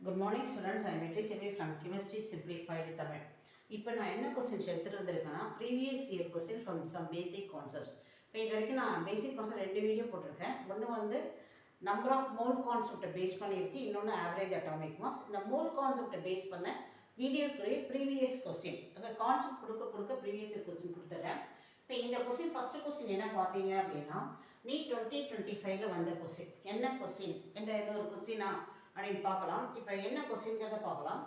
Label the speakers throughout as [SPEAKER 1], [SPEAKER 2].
[SPEAKER 1] Good morning students, I am Vetri Chelli from Chemistry Simplified Tamil. இப்போ நான் என்ன questions எடுத்துகிட்டு வந்திருக்கேன்னா previous year question from some basic concepts. இப்போ இது வரைக்கும் நான் பேசிக் கான்செப்ட் 2 வீடியோ போட்டிருக்கேன். ஒன்று வந்து நம்பர் ஆஃப் மோல் கான்செப்டை பேஸ் பண்ணியிருக்கு, இன்னொன்று ஆவரேஜ் அட்டாமிக் மாஸ். இந்த மோல் கான்செப்டை பேஸ் பண்ண வீடியோக்குரிய ப்ரீவியஸ் கொஸ்டின் அந்த கான்செப்ட் கொடுக்க ப்ரீவியஸ் இயர் கொஸ்டின் கொடுத்துட்றேன். இப்போ இந்த கொஸ்டின் ஃபஸ்ட்டு கொஸ்டின் என்ன பார்த்தீங்க அப்படின்னா நீட் 2025 வந்த கொஸ்டின். என்ன கொஸ்டின் என்ற இது ஒரு கொஸ்டினா அப்படின்னு பார்க்கலாம். இப்போ என்ன கொஸ்டின்கிறத பார்க்கலாம்.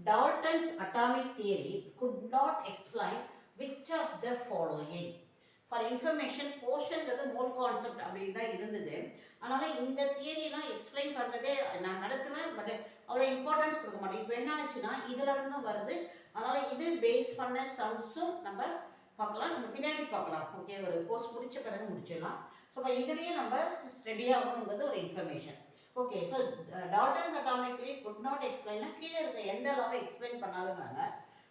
[SPEAKER 1] Dalton's atomic theory could not explain which of the following. For information போர்ஷன்றது மோல் கான்செப்ட் அப்படின்னு தான் இருந்தது. அதனால் இந்த தியரிலாம் எக்ஸ்பிளைன் பண்ணுறதே நான் நடத்துவேன், பட் அவ்வளோ இம்பார்ட்டன்ஸ் கொடுக்க மாட்டேன். இப்போ என்ன ஆச்சுன்னா இதில் இருந்து வருது, அதனால் இது பேஸ் பண்ண சம்ஸும் நம்ம பார்க்கலாம், நம்ம பின்னாடி பார்க்கலாம். ஓகே, ஒரு கோர்ஸ் முடிச்ச பிறகு முடிச்சிடலாம். ஸோ இப்போ இதுலேயே நம்ம ரெடி ஆகணுங்கிறது ஒரு information. Okay, so Dalton's atomic theory could not எக்ஸ்பிளைன்னா கீழே இருக்க எந்த லாவை எக்ஸ்பிளைன் பண்ணாததுனால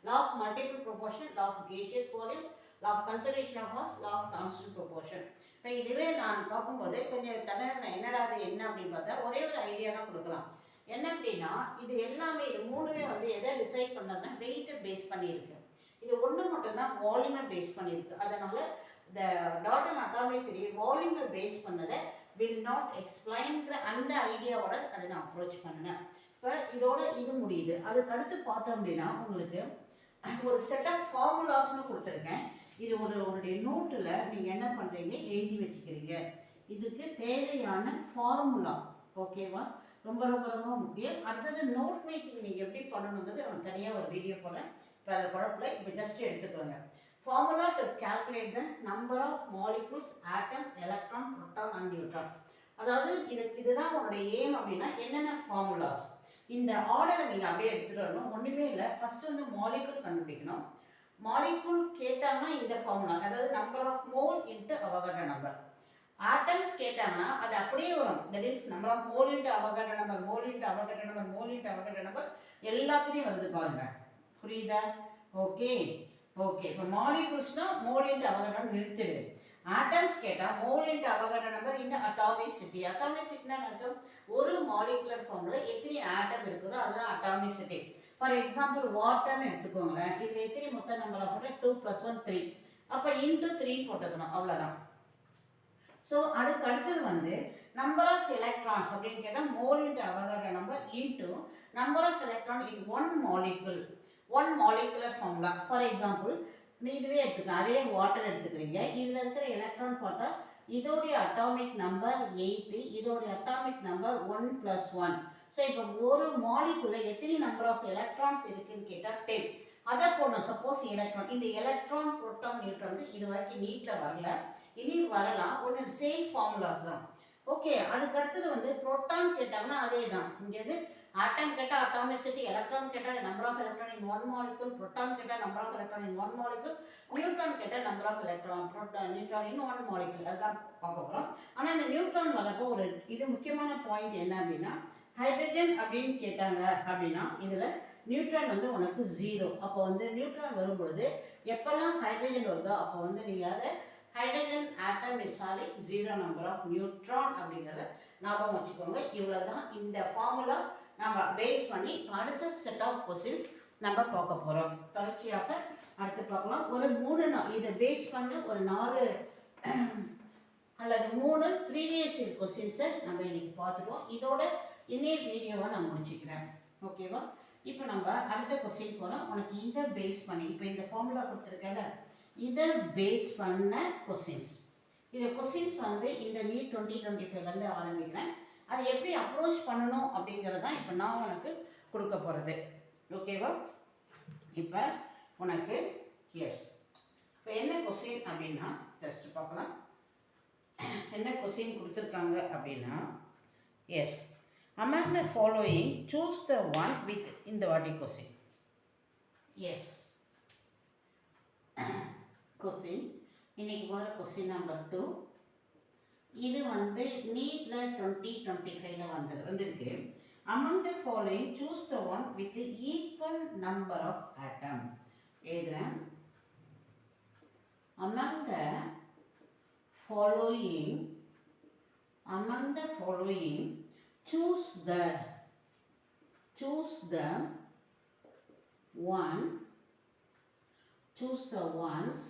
[SPEAKER 1] law of multiple proportion, law of gaseous volume, law of conservation of mass, law of constant proportion. இப்போ இதுவே நான் பார்க்கும்போது கொஞ்சம் தனியாக என்னடா அது என்ன அப்படின்னு பார்த்தா ஒரே ஒரு ஐடியா தான் கொடுக்கலாம். என்ன அப்படின்னா இது எல்லாமே இது மூணுமே வந்து எதை டிசைட் பண்ணதுன்னா வெயிட்டை பேஸ் பண்ணியிருக்கு. இது ஒன்று மட்டும்தான் வால்யூமை பேஸ் பண்ணியிருக்கு. அதனால் இந்த டால்டன் அட்டாமிக் தியரி வால்யூமை பேஸ் பண்ணதை will not explainங்கிற அந்த ஐடியாவோட அதை நான் அப்ரோச் பண்ணினேன். இப்போ இதோட இது முடியுது. அதுக்கு அடுத்து பார்த்தோம் அப்படின்னா உங்களுக்கு ஒரு செட் ஆஃப் ஃபார்முலாஸ்னு கொடுத்துருக்கேன். இது உங்களுடைய நோட்டில் நீங்கள் என்ன பண்ணுறீங்க, எழுதி வச்சுக்கிறீங்க. இதுக்கு தேவையான ஃபார்முலா. ஓகேவா, ரொம்ப ரொம்ப ரொம்ப முக்கியம். அடுத்தது நோட் மேக்கிங் நீங்கள் எப்படி பண்ணணுங்கிறது நான் தனியாக ஒரு வீடியோ போடுறேன். இப்போ அதை குழப்பில் இப்போ ஜஸ்ட் எடுத்துக்கோங்க. Formula to calculate the number of molecules, atom, electron, proton and neutron. அதாவது இதுதான் உங்களுடைய எய்ம் அப்படின்னா என்னென்ன ஃபார்முலாஸ் இந்த ஆர்டரை நீங்கள் அப்படியே எடுத்துகிட்டு வரணும். ஒன்றுமே இல்லை, ஃபஸ்ட்டு வந்து மாலிகுல் கண்டுபிடிக்கணும். மாலிகுல் கேட்டாங்கன்னா இந்த ஃபார்முலா, அதாவது number of mole into Avogadro number. Atoms கேட்டாங்கன்னா அது அப்படியே வரும், that is number of mole into Avogadro number, mole into Avogadro number, mole into Avogadro number எல்லாத்துலேயும் வருது பாருங்க. புரியுதா? Okay okay. இப்போ மாலிகுல்ஸ்னா மோல் இன்ட்டு அவகாட்ரோ நிறுத்திடு. ஆட்டம்ஸ் கேட்டால் mole into Avogadro number into atomicity. அட்டாமிசிட்டினா அர்த்தம் ஒரு மாலிகுலர் ஃபார்ம்ல எத்தனை ஆட்டம் இருக்குதோ அதுதான் அட்டாமிசிட்டி. ஃபார் எக்ஸாம்பிள் வாட்டர்னு எடுத்துக்கோங்களேன். இதில் எத்தனை மொத்த நம்பராக போட்டால் 2 + 1 3. அப்போ இன்ட்டு 3 போட்டுக்கணும், அவ்வளோதான். ஸோ அடுத்தது வந்து நம்பர் ஆஃப் எலக்ட்ரான்ஸ் அப்படின்னு கேட்டால் mole into Avogadro number into number of electron in one molecule, one molecular formula. For example இதுவே எடுத்துக்க, அதே வாட்டர் எடுத்துக்கிறீங்க. இதில் இருக்கிற எலக்ட்ரான் பார்த்தா இதோடைய அட்டாமிக் நம்பர் 8, இதோடைய அட்டாமிக் நம்பர் 1 + 1. ஸோ இப்போ ஒரு மாலிகுலில் எத்தனை நம்பர் ஆஃப் எலக்ட்ரான்ஸ் இருக்குன்னு கேட்டால் 10. அதை போடணும். சப்போஸ் எலக்ட்ரான், இந்த எலக்ட்ரான் புரோட்டான் நியூட்ரான் இது வரைக்கும் நீட்டில் வரல, இனி வரலாம். ஒன்று சேம் ஃபார்முலாஸ் தான். ஓகே, அதுக்கு அடுத்தது வந்து புரோட்டான் கேட்டாங்கன்னா அதே தான். இங்கேருந்து ஆட்டம் கேட்டால் அட்டாமிசிட்டி, எலக்ட்ரான் கேட்டால் number of electron in one molecule, proton கேட்டால் number of electron in one molecule, neutron கேட்டால் number of electron neutron in one molecule. அதுதான் பார்க்க போகிறோம். ஆனால் இந்த நியூட்ரான் வரப்போ ஒரு இது முக்கியமான பாயிண்ட் என்ன அப்படின்னா ஹைட்ரஜன் அப்படின்னு கேட்டாங்க அப்படின்னா இதில் நியூட்ரான் வந்து உனக்கு 0. அப்போ வந்து நியூட்ரான் வரும்பொழுது எப்பெல்லாம் ஹைட்ரஜன் வருதோ அப்போ வந்து நீங்கள் அதை hydrogen atom is having 0 number of neutron அப்படிங்கிறத ஞாபகம் வச்சுக்கோங்க. இவ்வளோ தான் இந்த ஃபார்முலா நம்ம பேஸ் பண்ணி அடுத்த செட் ஆஃப் கொஸ்டின்ஸ் நம்ம பார்க்க போகிறோம். தொடர்ச்சியாக அடுத்து பார்க்கலாம். ஒரு 3 இதை பேஸ் பண்ண ஒரு 4 அல்லது 3 ப்ரீவியஸ் இயர் கொஸ்டின்ஸை நம்ம இன்னைக்கு பார்த்துக்குவோம். இதோட இன்னைய வீடியோவை நான் முடிச்சுக்கிறேன். ஓகேவா? இப்போ நம்ம அடுத்த கொஸ்டின் போகிறோம். உனக்கு இதை பேஸ் பண்ணி இப்போ இந்த ஃபார்முலா கொடுத்துருக்கல, இதை பேஸ் பண்ண கொஸ்டின்ஸ். இந்த கொஸ்டின்ஸ் வந்து இந்த நீட் 2025 ஆரம்பிக்கிறேன். அதை எப்படி அப்ரோச் பண்ணணும் அப்படிங்கிறது தான் இப்போ நான் உனக்கு கொடுக்க போகிறது. ஓகேவா? இப்போ உனக்கு எஸ் இப்போ என்ன கொஸ்டின் அப்படின்னா டெஸ்ட் பார்க்கலாம். என்ன கொஸ்டின் கொடுத்துருக்காங்க அப்படின்னா S among the following choose the one with இந்த வாட்டி கொஸ்டின். எஸ் கொஸ்டின் இன்னைக்கு வர கொஸ்டின் நம்பர் 2. இது வந்து நீட்டில் 2025 வந்திருக்கு. among the following choose the one with the equal number of atom. எழுதுறேன். among the following choose choose the ones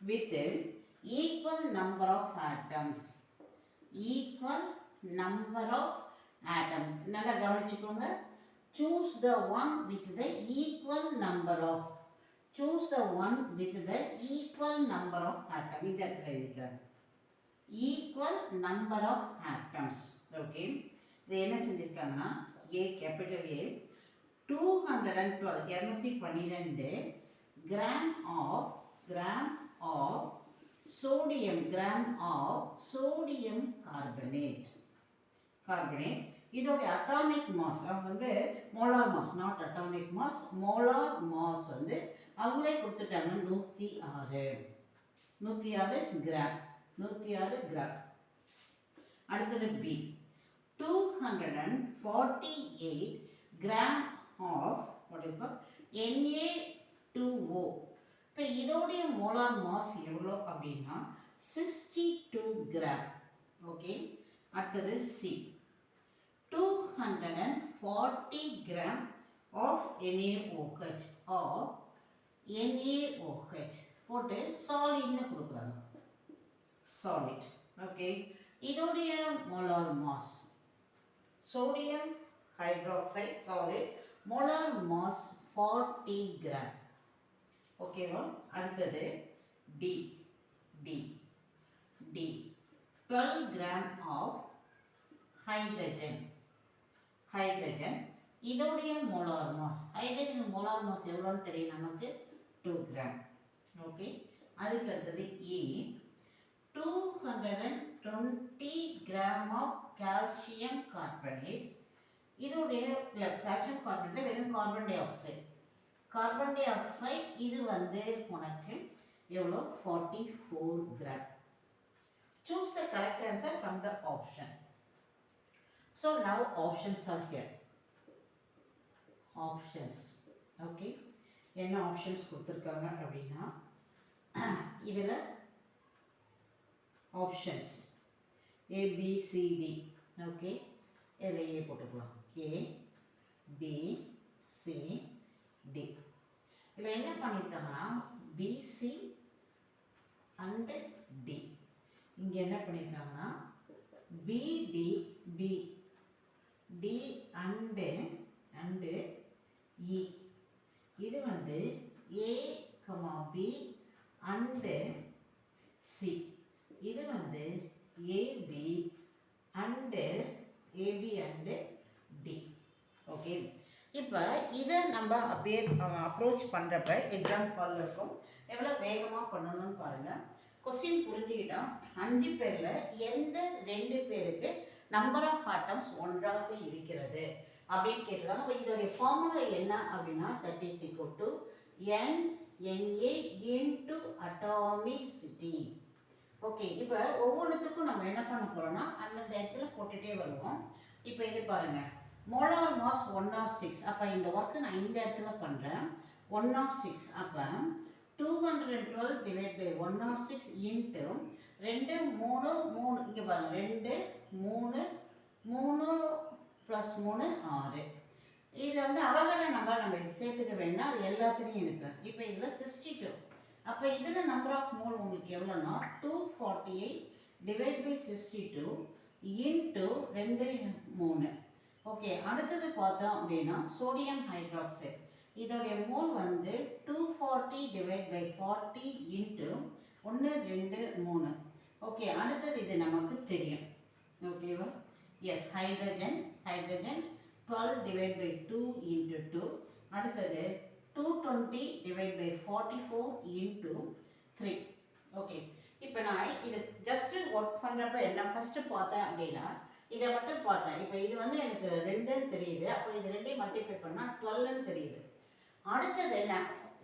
[SPEAKER 1] with equal number of atoms. Equal number of atoms. நல்லா கவனிச்சுக்கோங்க. Choose the one with the equal number of. Choose the one with the equal number of atoms. இந்த இடத்துல எழுதிக்கிறேன். Equal number of atoms. Okay. இது என்ன செஞ்சிருக்காங்கன்னா A capital A 212 gram of sodium carbonate. இதோட atomic mass வந்து molar mass, not atomic mass, molar mass வந்து அவங்களே கொடுத்துட்டாங்க 106 கிராம். அடுத்தது B 248 gram of what is called Na2O. இப்போ இதோடைய மோலார் மாஸ் எவ்வளோ அப்படின்னா 62 கிராம். ஓகே. அடுத்தது C 240 கிராம் ஆஃப் NaOH போட்டு சாலிட்னு கொடுக்குறாங்க. சாலிட். ஓகே. இதோடைய molar mass sodium hydroxide solid molar mass 40 gram. ஓகேவா. அடுத்தது D 12 கிராம் ஆஃப் ஹைட்ரஜன். இதோடைய molar mass hydrogen molar mass எவ்வளோன்னு தெரியும் நமக்கு 2 கிராம். ஓகே. அதுக்கு அடுத்தது E 220 gram of calcium carbonate. இதோடைய கால்சியம் கார்பனேட் வெறும் கார்பன் டை ஆக்சைடு இது வந்து உனக்கு எவ்வளோ 44 gram. Choose the correct answer from the option. So now options are here. Options. Okay. என்ன ஆப்ஷன்ஸ் கொடுத்துருக்காங்க அப்படின்னா இதில் ஆப்ஷன்ஸ் ABCD. ஓகே. இதில் A போட்டுக்கலாம். ABCD. இதில் என்ன பண்ணியிருக்காங்கன்னா BC and D. இங்கே என்ன பண்ணியிருக்காங்கன்னா BD and E. இது வந்து A, B and C. இது வந்து AB and D. ஓகே. இப்போ இதை நம்ம அப்படியே அப்ரோச் பண்ணுறப்ப எக்ஸாம் காலில் இருக்கும் எவ்வளோ வேகமாக பண்ணணும்னு பாருங்கள். கொஸ்டின் புரிஞ்சுக்கிட்டோம். 5 பேரில் எந்த 2 பேருக்கு நம்பர் ஆஃப் ஆட்டம்ஸ் ஒன்றாக இருக்கிறது அப்படின்னு கேட்டிருக்காங்க. இப்போ இதோடைய ஃபார்முலா என்ன அப்படின்னா that is equal to NNA into atomicity. Okay. இப்போ ஒவ்வொன்றுத்துக்கும் நம்ம என்ன பண்ண போகிறோம்னா அந்தந்த இடத்துல போட்டுகிட்டே வருவோம். இப்போ இது பாருங்கள் மோலார் மாஸ் 106. அப்போ இந்த ஒர்க்கு நான் இந்த இடத்துல பண்ணுறேன். 106 அப்போ 212 டிவைட் பை 106 இன்ட்டு 2 3 3 இங்கே பாருங்கள் 2 3 ப்ளஸ் 3 6. இது வந்து அவகட நம்பர் நம்ம சேர்த்துக்க வேண்டாம். அது எல்லாத்துலேயும் இருக்குது. இப்போ இதில் 62. அப்போ இதில் நம்பர் ஆஃப் மோல் உங்களுக்கு எவ்வளோன்னா 248 டிவைட் பை 62 இன்ட்டு 2 3. ஓகே. அடுத்தது பார்த்தோம் அப்படின்னா சோடியம் ஹைட்ராக்சைடு இதோடைய மோல் வந்து 240 டிவைட் பை 40 இன்ட்டு 1 2 3. ஓகே. அடுத்தது இது நமக்கு தெரியும். ஓகேவா. Yes. Hydrogen 12 divide by 2 into 2. அடுத்தது 220 டிவைட் பை 44 இன்ட்டு 3. ஓகே. இப்போ நான் இது ஜஸ்ட் ஒர்க் பண்ணுறப்ப என்ன ஃபஸ்ட்டு பார்த்தேன் அப்படின்னா இதை மட்டும் பார்த்தேன். இப்போ இது வந்து எனக்கு 2ன்னு தெரியுது. அப்போ இது 2ஐயும் மல்டிப்ளை பண்ணால் 12ன்னு தெரியுது. அடுத்தது என்ன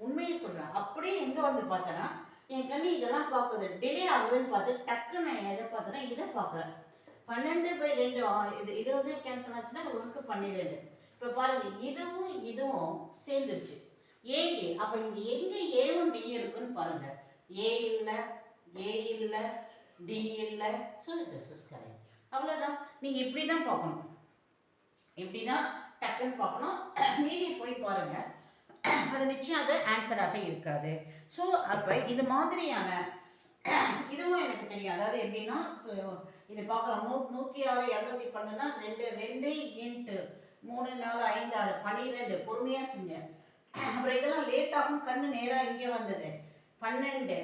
[SPEAKER 1] உண்மையை சொல்கிறேன். அப்படியே எங்கே வந்து பார்த்தேன்னா என் கண்ணு இதெல்லாம் பார்க்குது டிலே ஆகுதுன்னு பார்த்து டக்கு நான் எதை பார்த்தேன்னா இதை பார்க்குறேன். 12/2 இது வந்து கேன்சல் ஆச்சுன்னா உங்களுக்கு 12. இப்போ பாருங்கள் இதுவும் சேர்ந்துருச்சு ஏடி. அப்போ இங்கே எங்கே ஏவும் டி இருக்குன்னு பாருங்கள். ஏ இல்லை டி இல்லை. So this is correct. அவ்வளோதான். நீங்கள் இப்படி தான் பார்க்கணும். இப்படி தான் டக்குன்னு பார்க்கணும். மீதி போய் பாருங்கள், அது நிச்சயம் அது ஆன்சராக இருக்காது. ஸோ அப்போ இது மாதிரியான இதுவும் எனக்கு தெரியும். அதாவது எப்படின்னா, இது பார்க்குறோம் 106 212னா 2 2 இன்ட்டு 3 4 5 6 12 பொறுமையாக செஞ்சேன். அப்புறம் இதெல்லாம் லேட் ஆகும், கண்ணு நேராக இங்கே வந்தது 12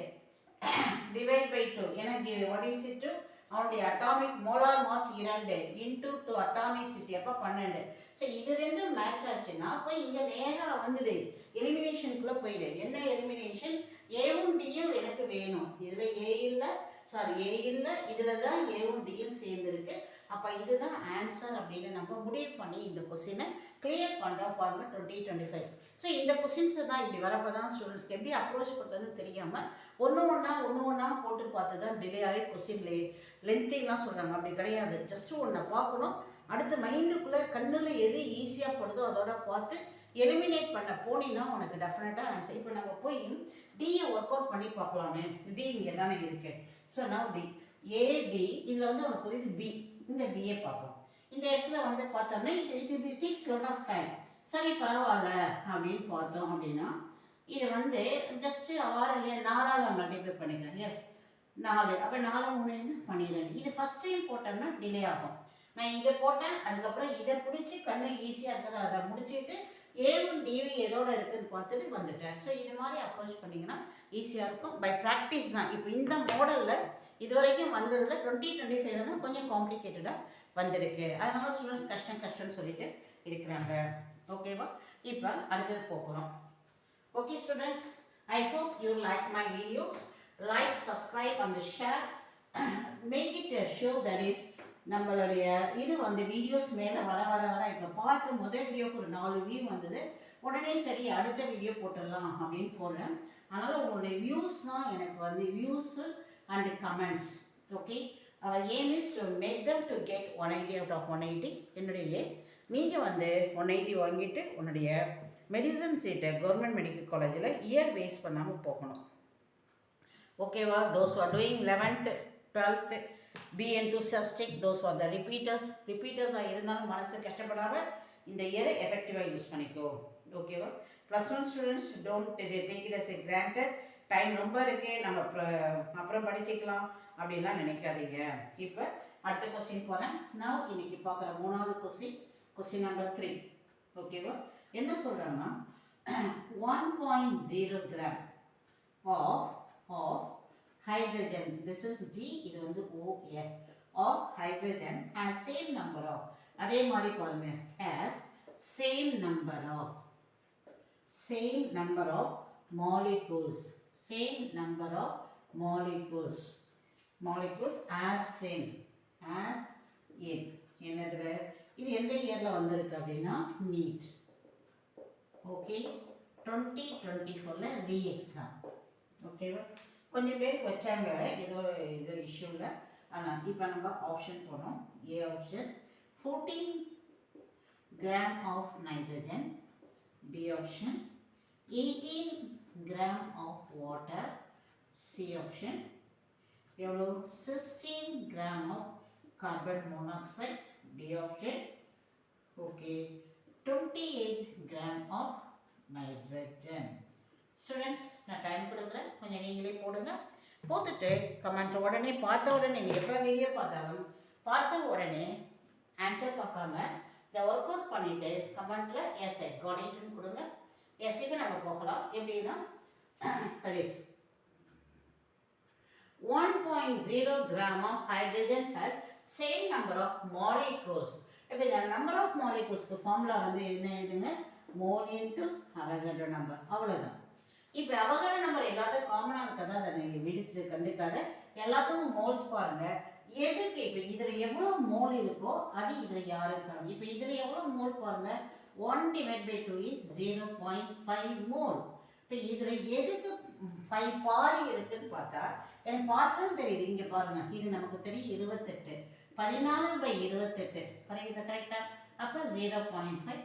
[SPEAKER 1] டிவைட் பை 2 எனக்கு வாட் இஸ் இட், அவனுடைய atomic molar mass 2 into 2 atomicity அப்போ 12. ஸோ இது ரெண்டும் மேட்ச் ஆச்சுன்னா அப்போ இங்கே நேராக வந்துடு, எலிமினேஷனுக்குள்ளே போயிடு. என்ன எலிமினேஷன், ஏவும் டியும் எனக்கு வேணும். இதில் ஏ இல்லை, ஏ இல்லை, இதில் தான் ஏவும் டியும் சேர்ந்துருக்கு. அப்போ இதுதான் ஆன்சர் அப்படின்னு நம்ம முடிவு பண்ணி இந்த கொஸ்டினை கிளியர் பண்ணுறோம். பாருங்கள் 2025. ஸோ இந்த கொஸ்டின்ஸை தான் இப்படி வரப்போ தான் ஸ்டூடெண்ட்ஸ்க்கு எப்படி அப்ரோச் பண்ணுறதுன்னு தெரியாமல் ஒன்று ஒன்றா போட்டு பார்த்து தான் டிலே ஆகி கொஸ்டின் லென்த்திங்லாம் சொல்கிறாங்க. அப்படி கிடையாது. ஜஸ்ட்டு ஒன்றை பார்க்கணும், அடுத்து மைண்டுக்குள்ளே கண்ணில் எது ஈஸியாக படுதோ அதோட பார்த்து எலிமினேட் பண்ண போனீங்கன்னா உனக்கு டெஃபினட்டாக ஆன்சர். இப்போ நம்ம போய் டியை ஒர்க் அவுட் பண்ணி பார்க்கலாமே. டி இங்கே தானே இருக்கு. ஸோ நான் டி ஏடி இதில் வந்து உனக்கு புரியுது பி, இந்த பிஏ பார்ப்போம். இந்த இடத்துல வந்து பார்த்தோம்னா இது டேக்ஸ் லாட் ஆஃப் டைம். சரி பரவாயில்ல அப்படின்னு பார்த்தோம் அப்படின்னா இது வந்து ஜஸ்ட்டு 6 4ஆல் மல்டிப்ளை பண்ணிக்கலாம். எஸ் 4, அப்போ 4 3 12. இது ஃபஸ்ட் டைம் போட்டோம்னா டிலே ஆகும். நான் இதை போட்டேன், அதுக்கப்புறம் இதை பிடிச்சி கண்ணு ஈஸியாக இருக்குது அதை முடிச்சுட்டு ஏவும் டிவி எதோட இருக்குதுன்னு பார்த்துட்டு வந்துட்டேன். ஸோ இது மாதிரி அப்ரோச் பண்ணிங்கன்னா ஈஸியாக இருக்கும். பை ப்ராக்டிஸ் தான். இப்போ இந்த மாடலில் இது வரைக்கும் வந்ததில் 2025 தான் கொஞ்சம் காம்ப்ளிகேட்டடாக வந்திருக்கு. அதனால ஸ்டூடெண்ட்ஸ் கஷ்டம்னு சொல்லிட்டு இருக்கிறாங்க. ஓகேவா? இப்போ அடுத்தது போகிறோம். Okay students, I hope you like my videos. Like, subscribe and share. Make it show that is நம்மளுடைய இது வந்து வீடியோஸ் மேலே வர இப்போ பார்த்து முதல் வீடியோக்கு ஒரு 4 வியூ வந்தது. உடனே சரி அடுத்த வீடியோ போட்டுடலாம் அப்படின்னு போடுறேன். அதனால் உங்களுடைய வியூஸ்னால் எனக்கு வந்து views and comments. Okay, our aim is to make them to get 180 out of 180. என்னுடைய நீங்கள் வந்து 180 வாங்கிட்டு உன்னுடைய மெடிசன் சீட்டை கவர்மெண்ட் மெடிக்கல் காலேஜில் இயர் வேஸ்ட் பண்ணாமல் போகணும். ஓகேவா? those who are doing 11th 12th be enthusiastic. those who are the repeaters இருந்தாலும் மனசு கஷ்டப்படாமல் இந்த இயரை எஃபெக்டிவாக யூஸ் பண்ணிக்கோ. ஓகேவா? +1 students don't take it as a granted. Time ரொம்ப இருக்கு, நம்ம அப்புறம் படிச்சுக்கலாம் அப்படின்லாம் நினைக்காதீங்க. இப்போ அடுத்த கொஸ்டின் போகிறேன். நான் இன்னைக்கு பார்க்குற 3வது கொஸ்டின் நம்பர் 3. ஓகேவா? என்ன சொல்கிறாங்கன்னா 1.0 gram of hydrogen, this is G, இது வந்து OF, of hydrogen has same number of, அதே மாதிரி பாருங்க, has same number of molecules as same as in. என்னதுல இது எந்த இயர்ல வந்திருக்கு அப்படின்னா நீட். ஓகே, 2024ல ரீ எக்ஸாம். ஓகேவா? கொஞ்சம் பேருக்கு வச்சாங்க ஏதோ இஷ்யூவில். ஆனால் இப்போ நம்ம ஆப்ஷன் போனோம். A option 14 gram of nitrogen. B option 18 gram of water. C option எவ்வளோ 16 gram of carbon monoxide. D option okay 28 gram of nitrogen. Students, நான் டைம் கொடுக்குறேன், கொஞ்சம் நீங்களே போடுங்க. போட்டுட்டு கமெண்ட் உடனே பார்த்த உடனே நீங்கள் எப்போ வீடியோ பார்த்தாலும் பார்த்த உடனே ஆன்சர் பார்க்காம இதை ஒர்க் அவுட் பண்ணிவிட்டு கமெண்ட்டில் எஸ் ஐ காட் இட்னு கொடுங்க. எஸ் இப்போ நம்ம போகலாம். எப்படின்னா கடைசி 1.0 gram of hydrogen has same number of molecules. இப்போ இந்த நம்பர் ஆஃப் மாலிகூல்ஸ்க்கு ஃபார்முலா வந்து என்ன எழுதுங்க, மோல் இன்ட்டு அவகேட்ரோ நம்பர். அவ்வளோதான். இப்போ அவகேட்ரோ நம்பர் எல்லாத்துக்கும் காமனாக இருக்கதா, அதை நீங்கள் விடுத்து கண்டுக்காத. எல்லாத்துக்கும் மோல்ஸ் பாருங்கள். எதுக்கு இப்போ இதில் எவ்வளோ மோல் இருக்கோ அது இதில் யாருக்கான. இப்போ இதில் எவ்வளோ மோல் பாருங்கள், 1/2 இஸ் 0.5 மோல். இப்போ இதில் எதுக்கு 5 பாதி இருக்குன்னு பார்த்தா எனக்கு பார்த்ததும் தெரியுது. இங்கே பாருங்கள், இது நமக்கு தெரியும் 28, 14/28 கிடைக்குது கரெக்டாக. அப்போ 0.5.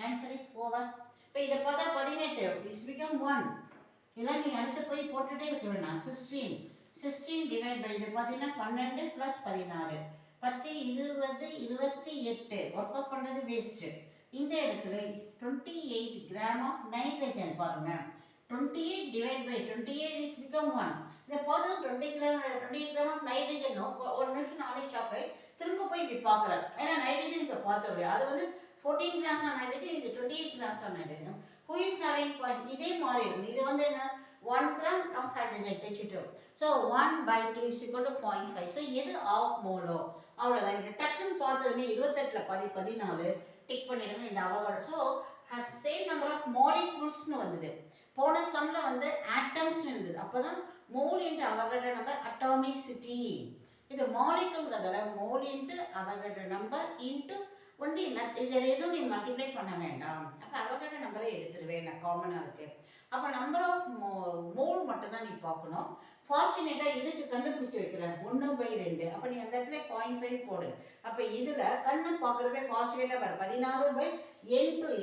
[SPEAKER 1] Answer is over. இப்போ இதை பார்த்தா 18 இட்ஸ் பிகம் 1. இதெல்லாம் நீங்கள் அடுத்து போய் போட்டுகிட்டே இருக்க வேணாம். 16 டிவைட் பை இது பார்த்தீங்கன்னா 12 + 14 10 20 28. ஒர்க் அவுட் பண்ணுறது வேஸ்ட்டு. இந்த இடத்துல 28 கிராம் ஆஃப் நைட்ரஜன் பாருங்க. 28 divided by 28 is become 1. இந்த போது 20 கிராம் ஆஃப் நைட்ரஜன் ஒரு நிமிஷம் நானே ஷாக் ஆகி திரும்ப போய் இப்படி பார்க்குறேன். ஏன்னா நைட்ரஜன் இப்போ பார்த்தோம், அது வந்து 14 கிராம்ஸ் ஆஃப் நைட்ரஜன், இது 28 grams of nitrogen. Who is having point? இதே மாதிரி இருக்கும். இது வந்து என்ன 1 gram of hydrogen H2. So 1/2 is equal to 0.5. So எது ஆஃப் மோலோ அவ்வளோதான். இந்த டக்குன்னு பார்த்ததுமே 28ல் 14 டிக் பண்ணிடுங்க. இந்த Avogadro so has same number of மாலிகூல்ஸ்னு வந்தது. போன சம்மில் வந்து ஆட்டம்ஸ்னு இருந்தது. அப்போ தான் mole into Avogadro number atomicity. இது மாலிகூல்ங்கிறதால mole into Avogadro number into only வேறு எதுவும் நீ மல்டிப்ளை பண்ண வேண்டாம். அப்போ அவகாட்ரோ நம்பரை எடுத்துருவேன், நான் காமனாக இருக்கு. அப்போ நம்பர் ஆஃப் மோல் மட்டும் தான் நீ பார்க்கணும். ஃபார்ச்சுனேட்டாக இதுக்கு கண்டுபிடிச்சி வைக்கிறேன் 1/2. அப்போ நீ அந்த இடத்துல 0.5 போடு. அப்போ இதில் கண்ணு பார்க்குறப்பே ஃபார்ச்சுனேட்டாக பாரு 14/8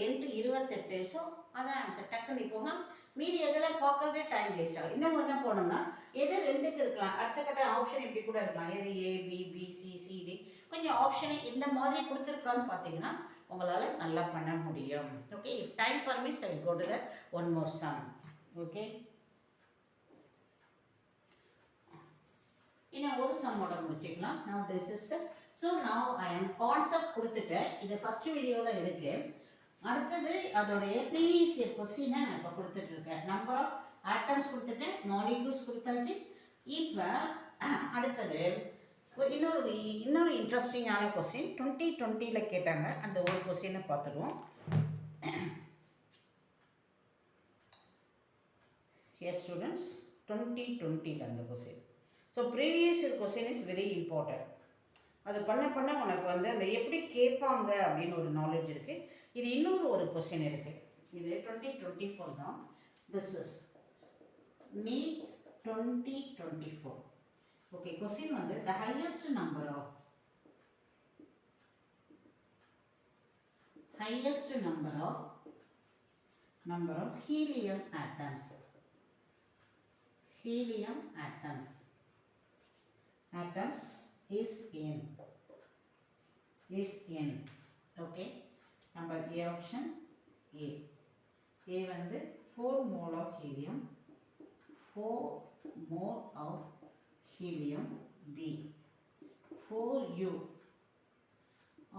[SPEAKER 1] 28. ஸோ அதான் ஆன்சர். டக்குன்னு இப்போனா மீதி எதெல்லாம் பார்க்கறதே டைம் வேஸ்ட் ஆகும். இன்னும் என்ன போனோம்னா எது 2க்கு இருக்கலாம், அடுத்த கட்ட ஆப்ஷன் இப்படி கூட இருக்கலாம். எது A B B C C D கொஞ்சம் ஆப்ஷனை இந்த மாதிரி கொடுத்துருக்கான்னு பார்த்தீங்கன்னா உங்களால் நல்லா பண்ண முடியும். Okay, if time permits I will go to the one more sum. Okay, இன்னும் ஒரு சம்மோட முடிச்சுக்கலாம். now this is the so now I am concept கொடுத்துட்டேன். இது ஃபர்ஸ்ட் வீடியோவில் இருக்கு. அடுத்தது அதோடைய ப்ரீவியஸ் இயர் கொஸ்டினை நான் இப்போ கொடுத்துட்டு இருக்கேன். நம்பர் ஆஃப் ஆட்டம்ஸ் கொடுத்துட்டேன், மாலிகூல்ஸ் கொடுத்தாச்சு. இப்போ அடுத்தது இன்னொரு இன்ட்ரெஸ்டிங்கான கொஸ்டின் 2020 கேட்டாங்க. அந்த ஒரு கொஸ்டினை பார்த்துடுவோம். எஸ் ஸ்டூடெண்ட்ஸ், 2020 அந்த question. So previous year question is very important. அது பண்ண உனக்கு வந்து அந்த எப்படி கேட்பாங்க அப்படின்னு ஒரு நாலேஜ் இருக்குது. இது இன்னொரு ஒரு கொஸ்டின் இருக்குது. இது 2024 தான். This is NEET 2024. Okay, question வந்து the highest number of helium atoms is n. Okay, number A option A வந்து 4 mole of helium, 4 mole of helium. B 4U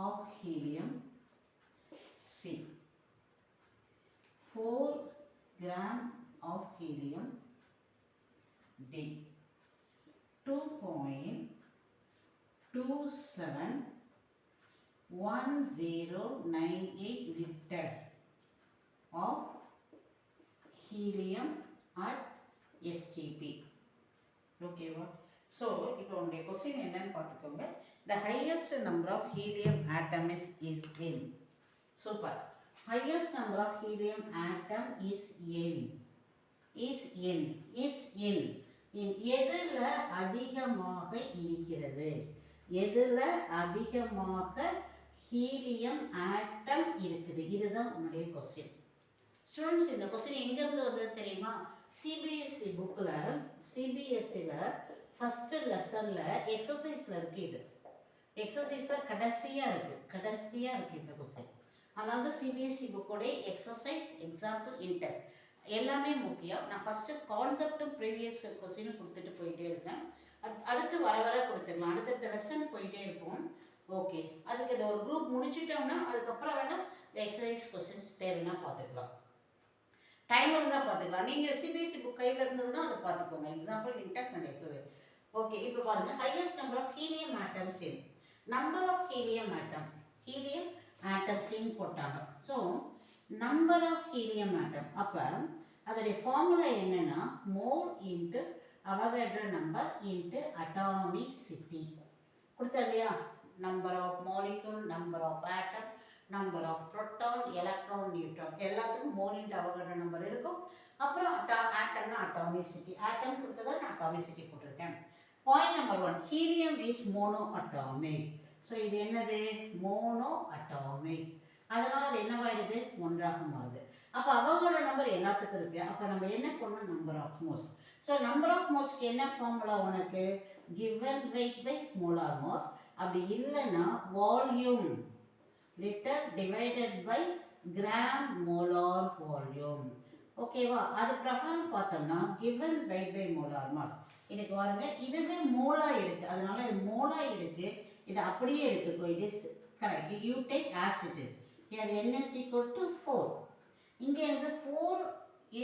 [SPEAKER 1] of helium. C 4 gram of helium. D 2.271098 liter of helium at STP. ஓகேவா? So இப்போ உங்களுடைய question என்னன்னு பார்த்துக்கோங்க. the highest number of helium atom is n. Super. highest number of helium atom is n. எதில் அதிகமாக இருக்கிறது? எதில் அதிகமாக ஹீலியம் ஆட்டம் இருக்குது? இதுதான் உன்னுடைய கொஸ்டின். ஸ்டூடெண்ட்ஸ், இந்த கொஸ்டின் எங்கேருந்து வந்தது தெரியுமா? சிபிஎஸ்சி புக்கில் சிபிஎஸ்சியில் ஃபஸ்ட்டு லெசனில் எக்ஸசைஸில் இருக்குது. இது எக்ஸசைஸில் கடைசியாக இருக்குது இந்த கொஸ்டின். அதனால தான் சிபிஎஸ்சி புக்கோடைய எக்ஸசைஸ், எக்ஸாம்பிள், இன்டர் எல்லாமே முக்கியம். நான் ஃபஸ்ட்டு கான்செப்டும் ப்ரீவியஸ் கொஸ்டினும் கொடுத்துட்டு போயிட்டே இருக்கேன். அடுத்து வர கொடுத்துக்கலாம். அடுத்தடுத்த லெசன் போயிட்டே இருப்போம். ஓகே, அதுக்கு இதை ஒரு குரூப் முடிச்சுட்டோம்னா அதுக்கப்புறம் வேணால் இந்த எக்ஸசைஸ் கொஸ்டின்ஸ் தேவைன்னா பார்த்துக்கலாம். டைம் இருந்தால் பார்த்துக்கலாம். நீங்கள் சிபிஎஸ்சி புக் கையில் இருந்ததுன்னா அதை பார்த்துக்கோங்க. Example, index and exercise. Okay, இப்போ பாருங்கள். Highest number of helium atoms in number of helium atoms in போட்டாங்க. So number of helium atom, அப்போ அதோடைய ஃபார்முலா என்னென்னா mole into Avogadro number into atomicity கொடுத்தா இல்லையா? Number of molecule, number of atom, number of proton, electron, neutron எல்லாத்துக்கும் mole into Avogadro number இருக்கும். அப்புறம் ஆட்டம்னா அட்டாமிசிட்டி. ஆட்டம் கொடுத்ததா நான் அட்டாமிசிட்டி போட்டிருக்கேன். Point number 1, helium is mono atomic. So இது என்னது? Mono atomic. அதனால் அது என்னவாயிடுது? ஒன்றாக மாறுது. அப்போ அவகாட்ரோ நம்பர் எல்லாத்துக்கும் இருக்குது. அப்போ நம்ம என்ன பண்ணணும்? Number of moles. So number of மோல்ஸ்க்கு என்ன ஃபார்முலா உனக்கு? Given weight by molar mass. அப்படி இல்லைன்னா litre divided by gram molar volume. ஓகேவா? அது பிரகாரம் பார்த்தோம்னா given weight by molar mass. இதுக்கு பாருங்க, இதுவே மோலா இருக்கு, அதனால இது மோலா இருக்கு, இதை அப்படியே எடுத்துக்கோ. It is correct. You take as it is. Here n is equal to 4. இங்கே என்னது 4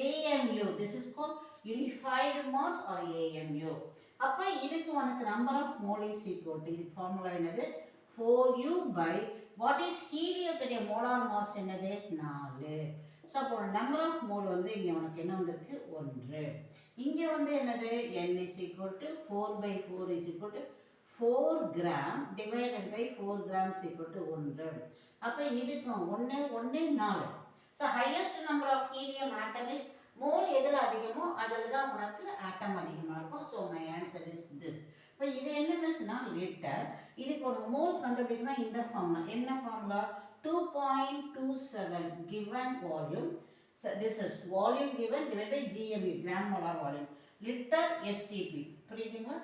[SPEAKER 1] AMU. This is called unified mass or AMU. அப்ப இதுக்கு உனக்கு number of mole is equal to, இதுக்கு ஃபார்முலா என்னது 4U by what is ஹீலியத்துடைய molar mass என்னது 4. So அப்போ நம்பர் ஆஃப் மோல் வந்து இங்கே உனக்கு என்ன வந்திருக்கு 1. இங்கே வந்து என்னது n is equal to 4/4 is equal to 4 gram divided by 4 grams equal to 1. அப்போ இதுக்கும் 1 1 4. So highest number of helium atom is, mole எதில் அதிகமோ அதில் தான் உனக்கு ஆட்டம் அதிகமாக இருக்கும். So my answer is this. இப்போ இது என்ன மிஸ்னா லிட்டர். இதுக்கு உனக்கு மோல் கண்டுபிடிக்கணும் இந்த ஃபார்முலா. என்ன formula? 2.27 given volume. So this is volume given divided by GMV, gram molar volume. Liter STP. புரியுதுங்களா?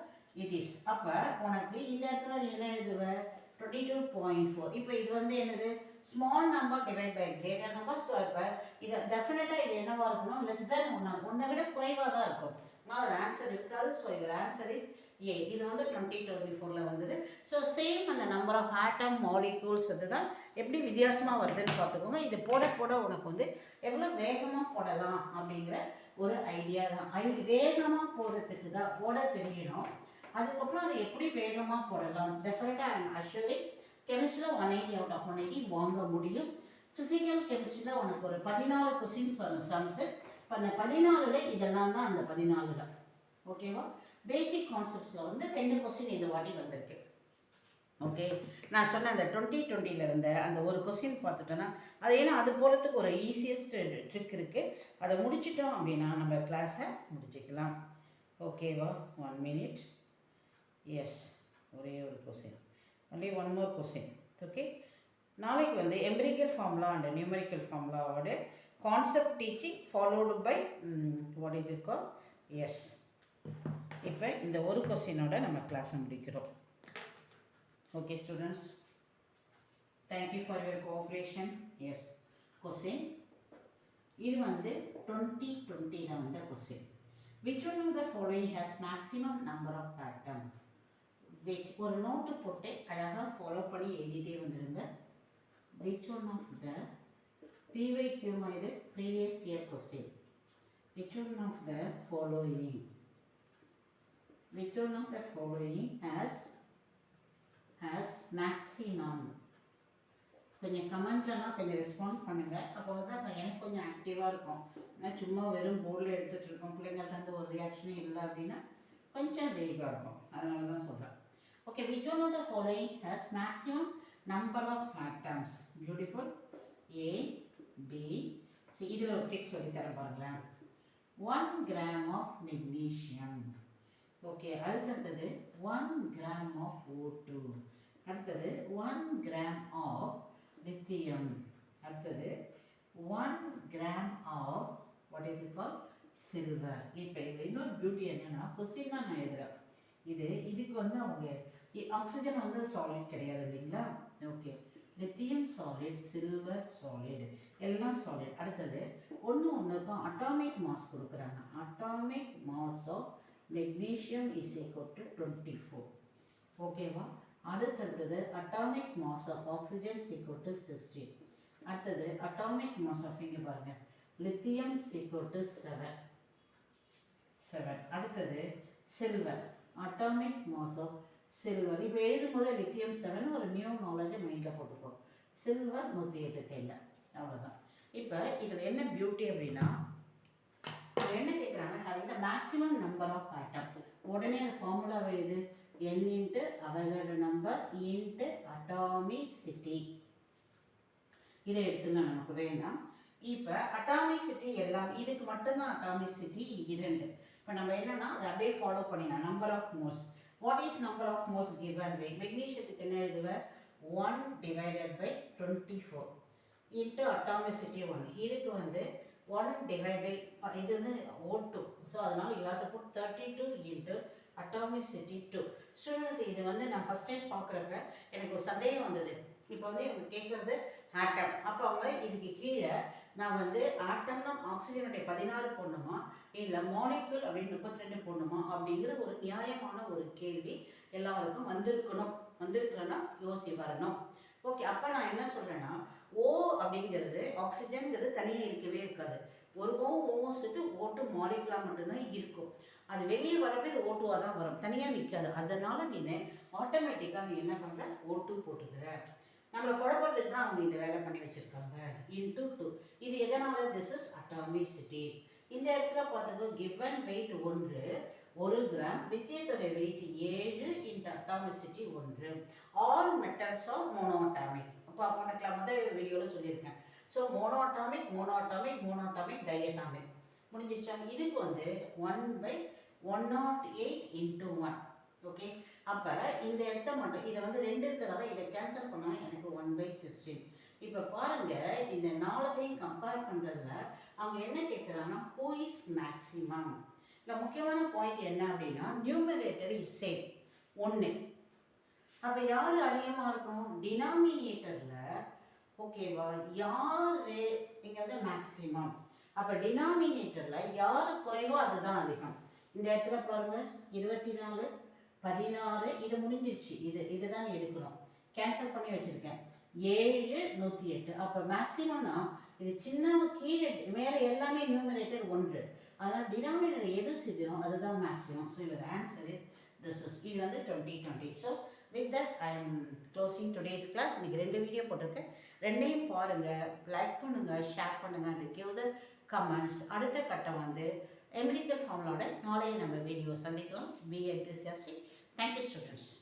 [SPEAKER 1] It is. அப்ப உனக்கு இந்த இடத்துல என்ன எழுதுவ 22.4. இப்போ இது வந்து என்னது small number divided by greater number. So இப்போ இது டெஃபினட்டாக இது என்னவா இருக்கணும் less than 1 விட குறைவாக தான் இருக்கும். அதனால ஆன்சர் இருக்காது. ஸோ இதோட ஆன்சர் இஸ் ஏ. இது வந்து 2024 வந்தது. ஸோ சேம் அந்த நம்பர் ஆஃப் ஆட்டம் மாலிகூல்ஸ் அதுதான் எப்படி வித்தியாசமாக வருதுன்னு பார்த்துக்கோங்க. இது போட போட உனக்கு வந்து எவ்வளோ வேகமாக போடலாம் அப்படிங்கிற ஒரு ஐடியா தான். வேகமாக போடுறதுக்கு தான் போட தெரியணும். அதுக்கப்புறம் அதை எப்படி வேகமாக போடலாம். டெஃபினட்டாக ஐம் அஷ்யூரிங் கெமிஸ்ட்ரியில் 180 out of 180 வாங்க முடியும். ஃபிசிக்கல் கெமிஸ்ட்ரியில் உனக்கு ஒரு 14 கொஸ்டின்ஸ் வரும் சம்ஸு. இப்போ அந்த 14ல் இதெல்லாம் தான் அந்த 14ல். ஓகேவா? பேசிக் கான்செப்ட்ஸில் வந்து 2 கொஸ்டின் இது வாட்டி வந்திருக்கு. ஓகே, நான் சொன்ன அந்த 2020 இருந்த அந்த ஒரு கொஸ்டின் பார்த்துட்டோன்னா அது ஏன்னா அது போகிறதுக்கு ஒரு ஈஸியஸ்ட் ட்ரிக் இருக்குது. அதை முடிச்சிட்டோம் அப்படின்னா நம்ம கிளாஸை முடிச்சிக்கலாம். ஓகேவா? 1 minute. எஸ், ஒரே ஒரு question, only 1 more question. Okay, நாளைக்கு வந்து எம்பிரிக்கல் ஃபார்முலா அண்ட் நியூமெரிக்கல் ஃபார்முலாவோட concept teaching followed by what is it call. Yes, இப்போ இந்த ஒரு கொஸ்டினோட நம்ம கிளாஸை முடிக்கிறோம். Okay students, thank you for your cooperation. Yes, question இது வந்து 2020 வந்த question. Which one of the following has maximum number of atom? ஒரு நோட்டு போட்டு அழகாக ஃபாலோ பண்ணி எழுதிட்டே வந்துருங்க. Which one of the PYQ இது previous year question. Which one of the following, which one of the following has maximum? கொஞ்சம் கமெண்ட்லாம் கொஞ்சம் respond பண்ணுங்க. அப்போ தான் எனக்கு கொஞ்சம் ஆக்டிவாக இருக்கும். நான் சும்மா வெறும் போர்டில் எடுத்துகிட்டு இருக்கோம், பிள்ளைங்கள்ட்ட வந்து ஒரு ரியாக்ஷனே இல்லை அப்படின்னா கொஞ்சம் வேகாக இருக்கும். அதனால தான் சொல்கிறேன். Okay, which one of the following has maximum number of atoms? Beautiful. A, B, C. இதில் ஒரு ட்ரிக் சொல்லித்தரேன் பாருங்களேன். 1 gram of magnesium. ஓகே, அடுத்தது 1 gram of O2. அடுத்தது 1 gram of lithium. அடுத்தது 1 gram of what is it called silver. இப்போ இதில் இன்னொரு பியூட்டி என்னன்னா, கொஸ்டின் தான் நான் எழுதுகிறேன். இதுக்கு வந்து அவங்க ஆக்சிஜன் வந்து சாலிட் கிடையாது இல்லைங்களா. Okay, lithium solid, silver solid, எல்லாம் சாலிட். அடுத்தது ஒன்றுக்கும் அட்டாமிக் மாஸ் கொடுக்குறாங்க. Atomic mass of magnesium is equal to 24. ஓகேவா? அடுத்தது atomic mass of oxygen is equal to 16. அடுத்தது அட்டாமிக் மாஸ் ஆஃப் இங்கே பாருங்க லித்தியம் is equal to 7. அடுத்தது silver, atomic mass of silver. இப்போ எழுதும் போது லித்தியம் 7 ஒரு நியூ நாலேஜை மைண்டில் போட்டுக்கோ. சில்வர் 108 தேங்க, அவ்வளோதான். இப்போ இதில் என்ன பியூட்டி அப்படின்னா, என்ன கேட்குறாங்க, having the maximum number of atom. உடனே அந்த ஃபார்முலா எழுது. n into Avogadro number into atomicity. இதை எடுத்துங்க, நமக்கு வேண்டாம். இப்போ அட்டாமிசிட்டி எல்லாம் இதுக்கு மட்டும்தான் அட்டாமிசிட்டி 2. இப்போ நம்ம என்னன்னா அதை அப்படியே ஃபாலோ பண்ணிடலாம். Number of moles. What is number of moles given by மெக்னீஷியத்துக்கு என்ன எழுதுவ 1 divided by 24 into atomicity 1. இதுக்கு வந்து 1 divided by இது வந்து O2. ஸோ அதனால you have to put 32 into atomicity 2. Students, இது வந்து நான் ஃபஸ்ட் டைம் பார்க்குறப்ப எனக்கு ஒரு சந்தேகம் வந்தது. இப்போ வந்து இவங்க கேட்குறது ஆட்டம். அப்போ அவங்க இதுக்கு கீழே நான் வந்து ஆட்டம்னா ஆக்சிஜனுடைய 16 போடணுமா இல்லை மாலிக்யூல் அப்படின்னு 32 போடணுமா அப்படிங்கிற ஒரு நியாயமான ஒரு கேள்வி எல்லாருக்கும் வந்திருக்கணும்னா யோசி வரணும். ஓகே, அப்போ நான் என்ன சொல்கிறேன்னா ஓ அப்படிங்கிறது ஆக்சிஜன்கிறது தனியாக இருக்கவே இருக்காது. ஒரு ஓவும் சேர்த்து ஓட்டு மாலிகுலாக மட்டும்தான் இருக்கும். அது வெளியே வரப்போ இது ஓட்டுவாக தான் வரும், தனியாக நிற்காது. அதனால் நீ ஆட்டோமேட்டிக்காக நீ என்ன பண்ணுற ஓட்டு போட்டுக்கிற. நம்மளை குழப்பத்துக்கு தான் அவங்க இந்த வேலை பண்ணி வச்சுருக்காங்க. இன்டூ 2 இது எதனால்? This is atomicity. இந்த இடத்துல பார்த்துக்கோ, கிவன் வெயிட் 1 கிராம், லித்தியத்தோட weight 7 into atomicity 1. All metals are monoatomic. அப்போ போன முதல் வீடியோவில் சொல்லியிருக்கேன். ஸோ மோனோஅட்டாமிக் டைஅட்டாமிக் முடிஞ்சிச்சா? இதுக்கு வந்து 1/108 × 1. ஓகே, அப்போ இந்த இடத்த மட்டும் இதை வந்து 2 இருக்கிறதால இதை கேன்சல் பண்ணால் எனக்கு 1/16. இப்போ பாருங்க, இந்த 4த்தையும் கம்பேர் பண்ணுறதுல அவங்க என்ன கேட்குறாங்கன்னா ஹூ இஸ் மேக்ஸிமம். இல்லை முக்கியமான பாயிண்ட் என்ன அப்படின்னா நியூமரேட்டர் இஸ் சேம் 1. அப்போ யார் அதிகமாக இருக்கும்? டினாமினேட்டரில். ஓகேவா? யார் இங்கே வந்து மேக்ஸிமம். அப்போ டினாமினேட்டரில் யார் குறைவோ அதுதான் அதிகம். இந்த இடத்துல பாருங்கள் 24 16 இது முடிஞ்சிருச்சு. இதுதான் எடுக்கணும், கேன்சல் பண்ணி வச்சுருக்கேன். 7 108. அப்போ மேக்ஸிமம்னா இது சின்ன கீழே மேலே எல்லாமே நியூமரேட்டர் 1. அதனால் டினாமினேட்டர் எது சிக்கணும் அதுதான் maximum. So your answer is this is. இது வந்து 2020. So with that I am closing today's class. இன்றைக்கி 2 வீடியோ போட்டிருக்கேன், 2யும் பாருங்கள், லைக் பண்ணுங்கள், ஷேர் பண்ணுங்கள், அண்ட் கிவ் த கமெண்ட்ஸ். அடுத்த கட்டம் வந்து எம்பிரிக்கல் ஃபார்முலாவோட நாளைய நம்ம வீடியோ சந்திக்கலாம். Be enthusiastic. Thank you, students.